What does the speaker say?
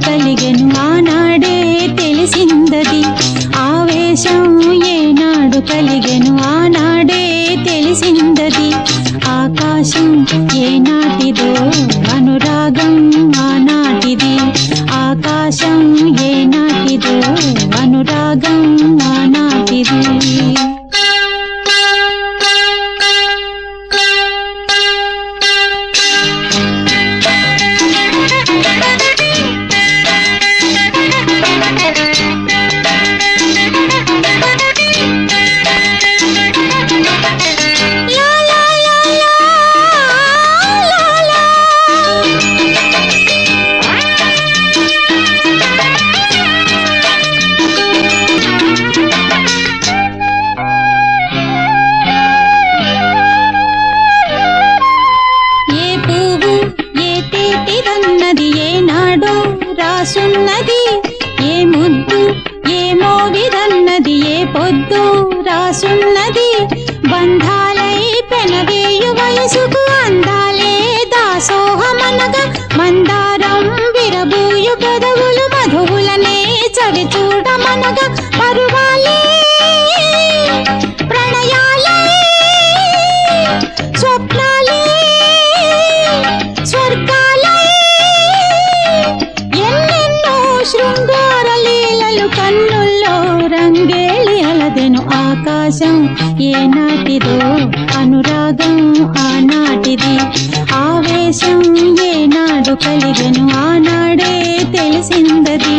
కలిగెను ఆనాడే తెలిసిందది ఆవేశం ఏనాడు కలిగెను ఆనాడే తెలిసిందది ఆకాశం ఏనాటిదో అనురాగం ఆనాటిది ఆకాశం ఏనాటిదో అనురాగం ఆనాటిది రాసున్నది ఏ ముద్దు ఏ మోవిదన్నది ఏ పొద్దు రాసున్నది బంధాలై పెనవేయు వయసుకు అందాలే దాసోహమనగా మందారం విరబూయు పెదవులు మధువులనే చవి చూడమనగా పరువాలే ప్రణయాలే స్వప్నాలే స్వర్గాలే శృంగార లీలలు కన్నుల్లో రంగేళి అలదెను ఆకాశం ఏనాటిదో అనురాగం ఆనాటిది ఆవేశం ఏనాడు కలిగెను ఆనాడే తెలిసిందది